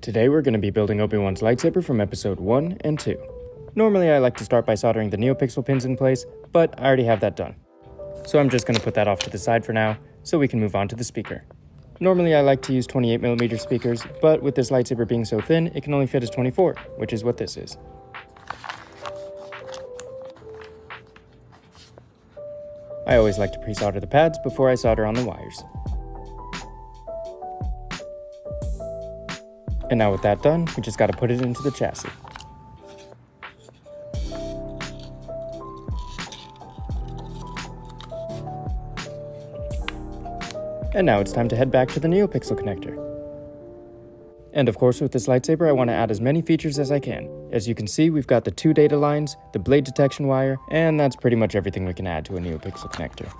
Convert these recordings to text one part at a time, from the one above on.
Today we're going to be building Obi-Wan's lightsaber from episode 1 and 2. Normally I like to start by soldering the NeoPixel pins in place, but I already have that done. So I'm just going to put that off to the side for now, so we can move on to the speaker. Normally I like to use 28mm speakers, but with this lightsaber being so thin, it can only fit as 24, which is what this is. I always like to pre-solder the pads before I solder on the wires. And now with that done, we just gotta put it into the chassis. And now it's time to head back to the NeoPixel connector. And of course with this lightsaber I want to add as many features as I can. As you can see, we've got the 2 data lines, the blade detection wire, and that's pretty much everything we can add to a NeoPixel connector.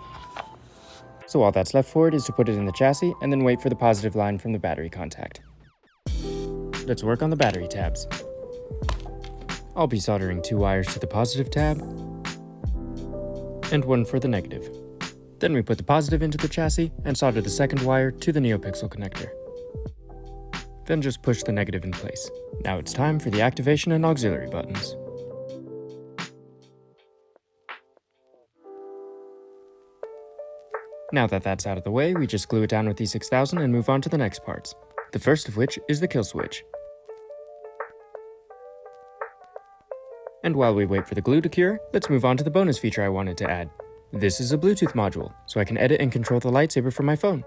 So all that's left for it is to put it in the chassis and then wait for the positive line from the battery contact. Let's work on the battery tabs. I'll be soldering 2 wires to the positive tab and 1 for the negative. Then we put the positive into the chassis and solder the second wire to the NeoPixel connector. Then just push the negative in place. Now it's time for the activation and auxiliary buttons. Now that that's out of the way, we just glue it down with E6000 and move on to the next parts. The first of which is the kill switch. And while we wait for the glue to cure, let's move on to the bonus feature I wanted to add. This is a Bluetooth module, so I can edit and control the lightsaber from my phone.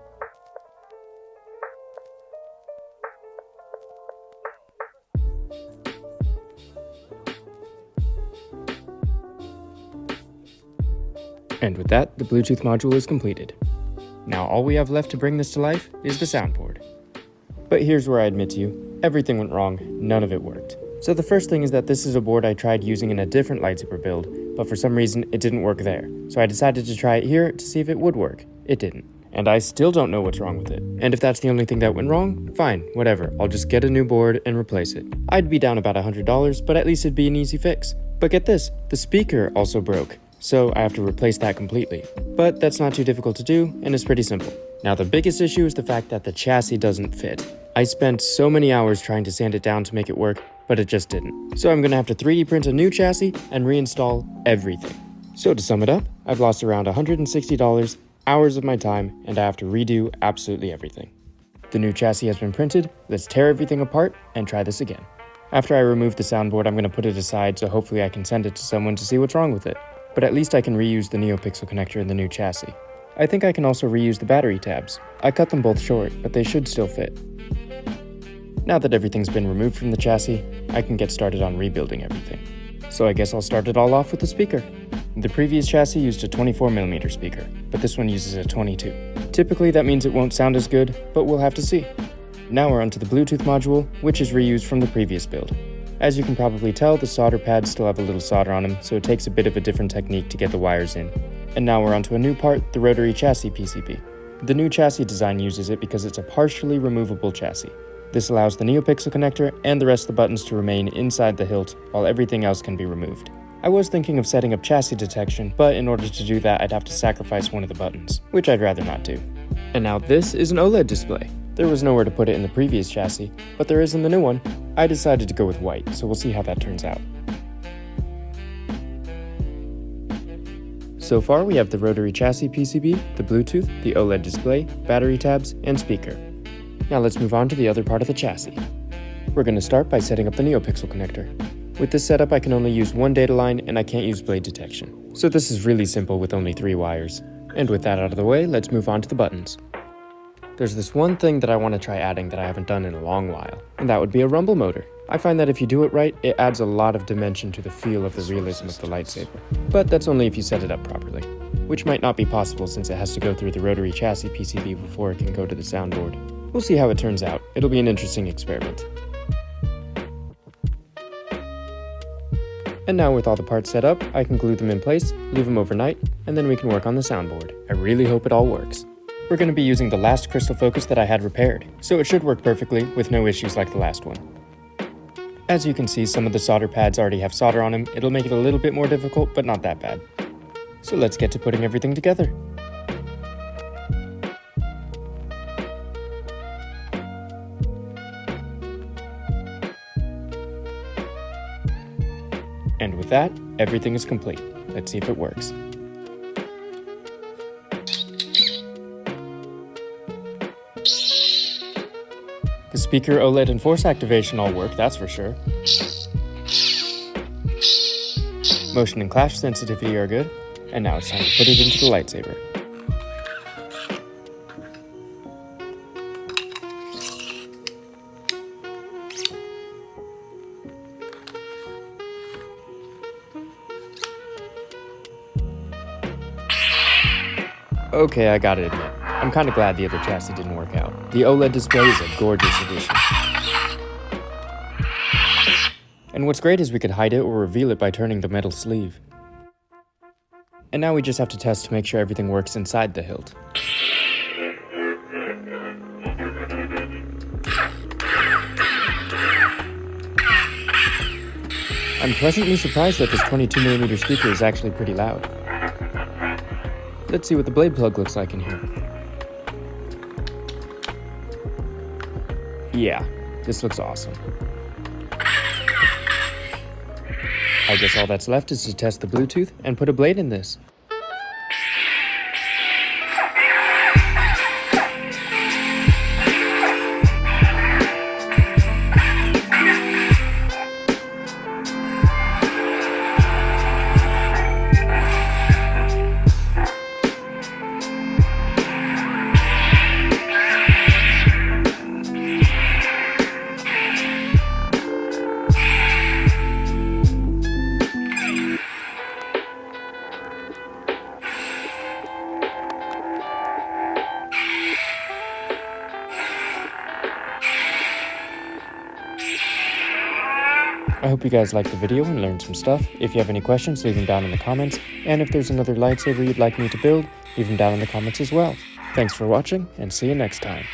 And with that, the Bluetooth module is completed. Now all we have left to bring this to life is the soundboard. But here's where I admit to you, everything went wrong, none of it worked. So the first thing is that this is a board I tried using in a different lightsaber build, but for some reason it didn't work there. So I decided to try it here to see if it would work. It didn't. And I still don't know what's wrong with it. And if that's the only thing that went wrong, fine, whatever, I'll just get a new board and replace it. I'd be down about $100, but at least it'd be an easy fix. But get this, the speaker also broke, so I have to replace that completely. But that's not too difficult to do, and it's pretty simple. Now the biggest issue is the fact that the chassis doesn't fit. I spent so many hours trying to sand it down to make it work, but it just didn't. So I'm gonna have to 3D print a new chassis and reinstall everything. So to sum it up, I've lost around $160, hours of my time, and I have to redo absolutely everything. The new chassis has been printed, let's tear everything apart and try this again. After I remove the soundboard, I'm gonna put it aside so hopefully I can send it to someone to see what's wrong with it. But at least I can reuse the NeoPixel connector in the new chassis. I think I can also reuse the battery tabs. I cut them both short, but they should still fit. Now that everything's been removed from the chassis, I can get started on rebuilding everything. So I guess I'll start it all off with the speaker. The previous chassis used a 24mm speaker, but this one uses a 22. Typically that means it won't sound as good, but we'll have to see. Now we're onto the Bluetooth module, which is reused from the previous build. As you can probably tell, the solder pads still have a little solder on them, so it takes a bit of a different technique to get the wires in. And now we're onto a new part, the rotary chassis PCB. The new chassis design uses it because it's a partially removable chassis. This allows the NeoPixel connector and the rest of the buttons to remain inside the hilt, while everything else can be removed. I was thinking of setting up chassis detection, but in order to do that I'd have to sacrifice one of the buttons, which I'd rather not do. And now this is an OLED display. There was nowhere to put it in the previous chassis, but there is in the new one. I decided to go with white, so we'll see how that turns out. So far we have the rotary chassis PCB, the Bluetooth, the OLED display, battery tabs, and speaker. Now let's move on to the other part of the chassis. We're going to start by setting up the NeoPixel connector. With this setup I can only use 1 data line and I can't use blade detection. So this is really simple with only 3 wires. And with that out of the way, let's move on to the buttons. There's this one thing that I want to try adding that I haven't done in a long while, and that would be a rumble motor. I find that if you do it right, it adds a lot of dimension to the feel of the realism of the lightsaber. But that's only if you set it up properly, which might not be possible since it has to go through the rotary chassis PCB before it can go to the soundboard. We'll see how it turns out. It'll be an interesting experiment. And now with all the parts set up, I can glue them in place, leave them overnight, and then we can work on the soundboard. I really hope it all works. We're going to be using the last crystal focus that I had repaired, so it should work perfectly with no issues like the last one. As you can see, some of the solder pads already have solder on them. It'll make it a little bit more difficult, but not that bad. So let's get to putting everything together. And with that, everything is complete. Let's see if it works. The speaker, OLED, and force activation all work, that's for sure. Motion and clash sensitivity are good, and now it's time to put it into the lightsaber. Okay, I gotta admit, I'm kinda glad the other chassis didn't work out. The OLED display is a gorgeous addition. And what's great is we could hide it or reveal it by turning the metal sleeve. And now we just have to test to make sure everything works inside the hilt. I'm pleasantly surprised that this 22mm speaker is actually pretty loud. Let's see what the blade plug looks like in here. Yeah, this looks awesome. I guess all that's left is to test the Bluetooth and put a blade in this. I hope you guys liked the video and learned some stuff. If you have any questions, leave them down in the comments. And if there's another lightsaber you'd like me to build, leave them down in the comments as well. Thanks for watching, and see you next time.